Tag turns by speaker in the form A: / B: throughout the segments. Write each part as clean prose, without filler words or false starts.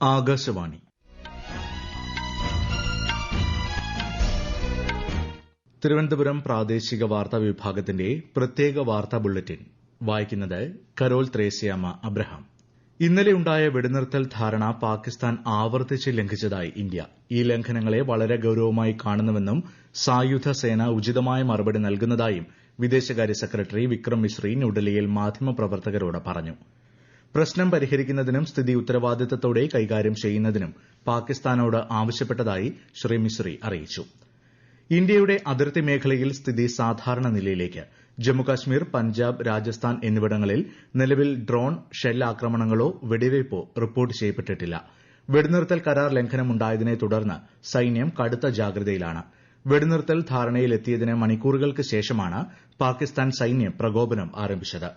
A: ആകാശവാണി തിരുവനന്തപുരം പ്രാദേശിക വാർത്താ വിഭാഗത്തിന്റെ പ്രത്യേക വാർത്താ ബുള്ളറ്റിൻ വായിക്കുന്നത് കരോൾ ത്രേസ്യാമ്മ അബ്രഹാം. ഇന്നലെയുണ്ടായ വെടിനിർത്തൽ ധാരണ പാകിസ്ഥാൻ ആവർത്തിച്ച് ലംഘിച്ചതായി ഇന്ത്യ. ഈ ലംഘനങ്ങളെ വളരെ ഗൌരവമായി കാണുന്നുവെന്നും സായുധ സേന ഉചിതമായ മറുപടി നൽകുന്നതായും വിദേശകാര്യ സെക്രട്ടറി വിക്രം മിശ്രി ന്യൂഡൽഹിയിൽ മാധ്യമപ്രവർത്തകരോട് പറഞ്ഞു. പ്രശ്നം പരിഹരിക്കുന്നതിനും സ്ഥിതി ഉത്തരവാദിത്തത്തോടെ കൈകാര്യം ചെയ്യുന്നതിനും പാകിസ്ഥാനോട് ആവശ്യപ്പെട്ടതായി ശ്രീ മിശ്രി അറിയിച്ചു. ഇന്ത്യയുടെ അതിർത്തി മേഖലയിൽ സ്ഥിതി സാധാരണ നിലയിലേക്ക്. ജമ്മുകാശ്മീർ, പഞ്ചാബ്, രാജസ്ഥാൻ എന്നിവിടങ്ങളിൽ നിലവിൽ ഡ്രോൺ, ഷെൽ ആക്രമണങ്ങളോ വെടിവയ്പോ റിപ്പോർട്ട് ചെയ്യപ്പെട്ടിട്ടില്ല. വെടിനിർത്തൽ കരാർ ലംഘനമുണ്ടായതിനെ തുടർന്ന് സൈന്യം കടുത്ത ജാഗ്രതയിലാണ്. വെടിനിർത്തൽ ധാരണയിലെത്തിയതിന് മണിക്കൂറുകൾക്ക് ശേഷമാണ് പാകിസ്ഥാൻ സൈന്യം പ്രകോപനം ആരംഭിച്ചത്.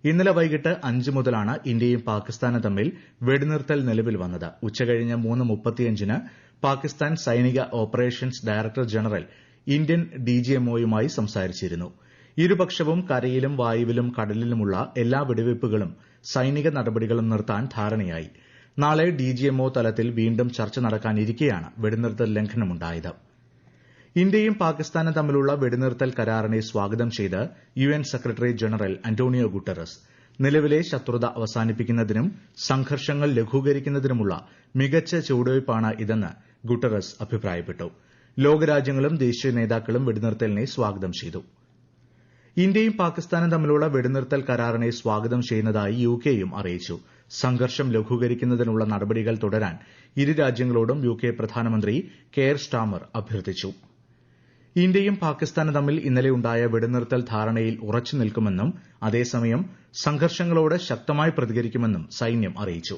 A: ഇന്നലെ വൈകിട്ട് 5 മുതലാണ് ഇന്ത്യയും പാകിസ്ഥാനും തമ്മിൽ വെടിനിർത്തൽ നിലവിൽ വന്നത്. ഉച്ചകഴിഞ്ഞ് 3:35-ന് പാകിസ്ഥാൻ സൈനിക ഓപ്പറേഷൻസ് ഡയറക്ടർ ജനറൽ ഇന്ത്യൻ ഡിജിഎംഒയുമായി സംസാരിച്ചിരുന്നു. ഇരുപക്ഷവും കരയിലും വായുവിലും കടലിലുമുള്ള എല്ലാ വെടിവയ്പ്പുകളും സൈനിക നടപടികളും നിർത്താൻ ധാരണയായി. നാളെ ഡിജിഎംഒ തലത്തിൽ വീണ്ടും ചർച്ച നടക്കാനിരിക്കെയാണ് വെടിനിർത്തൽ ലംഘനമുണ്ടായത്. ഇന്ത്യയും പാകിസ്ഥാനും തമ്മിലുള്ള വെടിനിർത്തൽ കരാറിനെ സ്വാഗതം ചെയ്ത് UN secretary general Antonio Guterres. നിലവിലെ ശത്രുത അവസാനിപ്പിക്കുന്നതിനും സംഘർഷങ്ങൾ ലഘൂകരിക്കുന്നതിനുമുള്ള മികച്ച ചുവടുവയ്പ്പാണ് ഇതെന്ന് ഗുട്ടറസ് അഭിപ്രായപ്പെട്ടു. ലോകരാജ്യങ്ങളും ദേശീയ നേതാക്കളും വെടിനിർത്തലിനെ സ്വാഗതം ചെയ്തു. ഇന്ത്യയും പാകിസ്ഥാനും തമ്മിലുള്ള വെടിനിർത്തൽ കരാറിനെ സ്വാഗതം ചെയ്യുന്നതായി യുകെയും അറിയിച്ചു. സംഘർഷം ലഘൂകരിക്കുന്നതിനുള്ള നടപടികൾ തുടരാൻ ഇരു രാജ്യങ്ങളോടും യുകെ പ്രധാനമന്ത്രി കെയർ സ്റ്റാമർ അഭ്യർത്ഥിച്ചു. ഇന്ത്യയും പാകിസ്ഥാനും തമ്മിൽ ഇന്നലെയുണ്ടായ വെടിനിർത്തൽ ധാരണയിൽ ഉറച്ചു നിൽക്കുമെന്നും അതേസമയം സംഘർഷങ്ങളോട് ശക്തമായി പ്രതികരിക്കുമെന്നും സൈന്യം അറിയിച്ചു.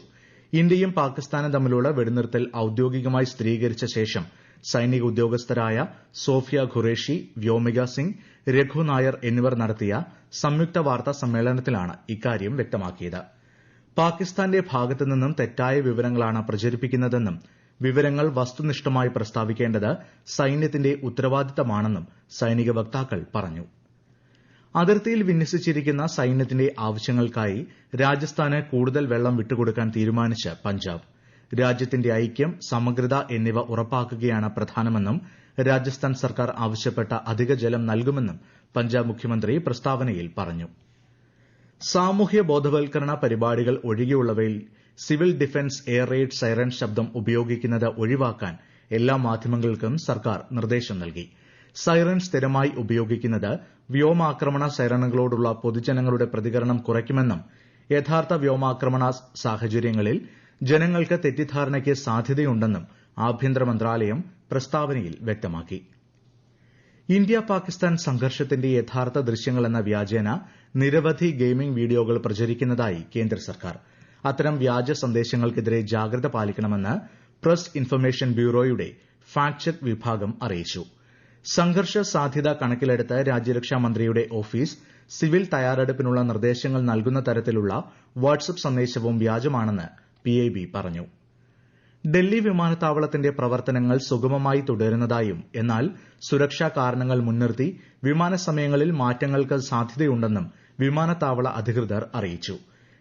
A: ഇന്ത്യയും പാകിസ്ഥാനും തമ്മിലുള്ള വെടിനിർത്തൽ ഔദ്യോഗികമായി സ്ഥിരീകരിച്ച ശേഷം സൈനിക ഉദ്യോഗസ്ഥരായ സോഫിയ ഖുറേഷി, വ്യോമിക സിംഗ്, രഘു നായർ എന്നിവർ നടത്തിയ സംയുക്ത വാർത്താ സമ്മേളനത്തിലാണ് ഇക്കാര്യം വ്യക്തമാക്കിയത്. പാകിസ്ഥാന്റെ ഭാഗത്തുനിന്നും തെറ്റായ വിവരങ്ങളാണ് പ്രചരിപ്പിക്കുന്നതെന്നും വിവരങ്ങൾ വസ്തുനിഷ്ഠമായി പ്രസ്താവിക്കേണ്ടത് സൈന്യത്തിന്റെ ഉത്തരവാദിത്തമാണെന്നും സൈനിക വക്താക്കൾ പറഞ്ഞു. അതിർത്തിയിൽ വിന്യസിച്ചിരിക്കുന്ന സൈന്യത്തിന്റെ ആവശ്യങ്ങൾക്കായി രാജസ്ഥാന് കൂടുതൽ വെള്ളം വിട്ടുകൊടുക്കാൻ തീരുമാനിച്ച് പഞ്ചാബ്. രാജ്യത്തിന്റെ ഐക്യം, സമഗ്രത എന്നിവ ഉറപ്പാക്കുകയാണ് പ്രധാനമെന്നും രാജസ്ഥാൻ സർക്കാർ ആവശ്യപ്പെട്ട അധിക ജലം നൽകുമെന്നും പഞ്ചാബ് മുഖ്യമന്ത്രി പ്രസ്താവനയിൽ പറഞ്ഞു. സാമൂഹ്യ ബോധവൽക്കരണ പരിപാടികൾ ഒഴികെയുള്ളവയിൽ civil defence air raid siren ശബ്ദം ഉപയോഗിക്കുന്നത് ഒഴിവാക്കാൻ എല്ലാ മാധ്യമങ്ങൾക്കും സർക്കാർ നിർദ്ദേശം നൽകി. സൈറൺ സ്ഥിരമായി ഉപയോഗിക്കുന്നത് വ്യോമാക്രമണ സൈറണുകളോടുള്ള പൊതുജനങ്ങളുടെ പ്രതികരണം കുറയ്ക്കുമെന്നും യഥാർത്ഥ വ്യോമാക്രമണ സാഹചര്യങ്ങളിൽ ജനങ്ങൾക്ക് തെറ്റിദ്ധാരണയ്ക്ക് സാധ്യതയുണ്ടെന്നും ആഭ്യന്തര മന്ത്രാലയം പ്രസ്താവനയിൽ വ്യക്തമാക്കി. ഇന്ത്യ പാകിസ്ഥാൻ സംഘർഷത്തിന്റെ യഥാർത്ഥ ദൃശ്യങ്ങളെന്ന വ്യാജേന നിരവധി ഗെയിമിംഗ് വീഡിയോകൾ പ്രചരിക്കുന്നതായി കേന്ദ്ര സർക്കാർ. അത്തരം വ്യാജ സന്ദേശങ്ങൾക്കെതിരെ ജാഗ്രത പാലിക്കണമെന്ന് പ്രസ് ഇൻഫർമേഷൻ ബ്യൂറോയുടെ ഫാക്ട് ചെക്ക് വിഭാഗം അറിയിച്ചു. സംഘർഷ സാധ്യത കണക്കിലെടുത്ത് രാജ്യരക്ഷാ മന്ത്രിയുടെ ഓഫീസ് സിവിൽ തയ്യാറെടുപ്പിനുള്ള നിർദ്ദേശങ്ങൾ നൽകുന്ന തരത്തിലുള്ള വാട്സ്ആപ്പ് സന്ദേശവും വ്യാജമാണെന്ന് പിഐബി പറഞ്ഞു. ഡൽഹി വിമാനത്താവളത്തിന്റെ പ്രവർത്തനങ്ങൾ സുഗമമായി തുടരുന്നതായും എന്നാൽ സുരക്ഷാ കാരണങ്ങൾ മുൻനിർത്തി വിമാന സമയങ്ങളിൽ മാറ്റങ്ങൾക്ക് സാധ്യതയുണ്ടെന്നും വിമാനത്താവള അധികൃതർ അറിയിച്ചു.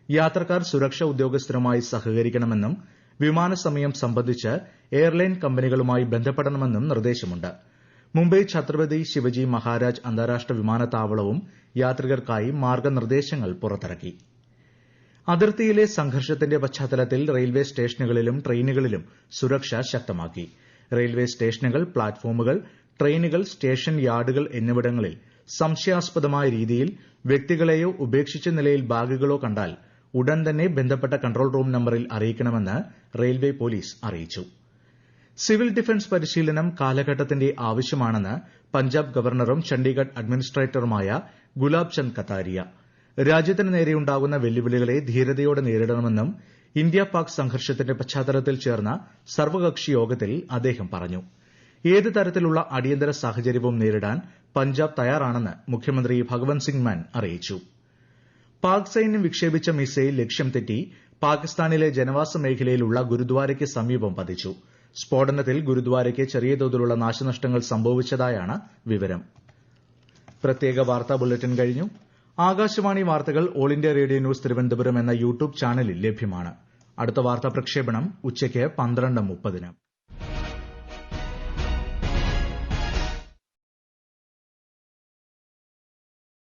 A: യാത്രക്കാർ സുരക്ഷാ ഉദ്യോഗസ്ഥരുമായി സഹകരിക്കണമെന്നും വിമാന സമയം സംബന്ധിച്ച് എയർലൈൻ കമ്പനികളുമായി ബന്ധപ്പെടണമെന്നും നിർദ്ദേശമുണ്ട്. മുംബൈ ഛത്രപതി ശിവജി മഹാരാജ് അന്താരാഷ്ട്ര വിമാനത്താവളവും യാത്രികർക്കായി മാർഗ്ഗനിർദ്ദേശങ്ങൾ പുറത്തിറക്കി. അതിർത്തിയിലെ സംഘർഷത്തിന്റെ പശ്ചാത്തലത്തിൽ റെയിൽവേ സ്റ്റേഷനുകളിലും ട്രെയിനുകളിലും സുരക്ഷ ശക്തമാക്കി. റെയിൽവേ സ്റ്റേഷനുകൾ, പ്ലാറ്റ്ഫോമുകൾ, ട്രെയിനുകൾ, സ്റ്റേഷൻ യാർഡുകൾ എന്നിവിടങ്ങളിൽ സംശയാസ്പദമായ രീതിയിൽ വ്യക്തികളെയോ ഉപേക്ഷിച്ച നിലയിൽ ബാഗുകളോ കണ്ടാൽ ഉടൻ തന്നെ ബന്ധപ്പെട്ട കൺട്രോൾ റൂം നമ്പറിൽ അറിയിക്കണമെന്ന് റെയിൽവേ പോലീസ് അറിയിച്ചു. സിവിൽ ഡിഫൻസ് പരിശീലനം കാലഘട്ടത്തിന്റെ ആവശ്യമാണെന്ന് പഞ്ചാബ് ഗവർണറും ചണ്ഡീഗഡ് അഡ്മിനിസ്ട്രേറ്ററുമായ ഗുലാബ് ചന്ദ് കത്താരിയ. രാജ്യത്തിന് നേരെയുണ്ടാകുന്ന വെല്ലുവിളികളെ ധീരതയോടെ നേരിടണമെന്നും ഇന്ത്യ പാക് സംഘർഷത്തിന്റെ പശ്ചാത്തലത്തിൽ ചേർന്ന സർവകക്ഷി യോഗത്തിൽ അദ്ദേഹം പറഞ്ഞു. ഏത് തരത്തിലുള്ള അടിയന്തര സാഹചര്യവും നേരിടാൻ പഞ്ചാബ് തയ്യാറാണെന്ന് മുഖ്യമന്ത്രി ഭഗവന്ത് സിംഗ് മാൻ അറിയിച്ചു. പാക് സൈന്യം വിക്ഷേപിച്ച മിസൈൽ ലക്ഷ്യം തെറ്റി പാകിസ്ഥാനിലെ ജനവാസ മേഖലയിലുള്ള ഗുരുദ്വാരയ്ക്ക് സമീപം പതിച്ചു. സ്ഫോടനത്തിൽ ഗുരുദ്വാരയ്ക്ക് ചെറിയ തോതിലുള്ള നാശനഷ്ടങ്ങൾ സംഭവിച്ചതായാണ് വിവരം. പ്രത്യേക വാർത്താ ബുള്ളറ്റിൻ കഴിഞ്ഞു. ആകാശവാണി വാർത്തകൾ all India radio news Thiruvananthapuram എന്ന യൂട്യൂബ് ചാനലിൽ ലഭ്യമാണ്. അടുത്ത വാർത്താ പ്രക്ഷേപണം ഉച്ചയ്ക്ക് 12:30.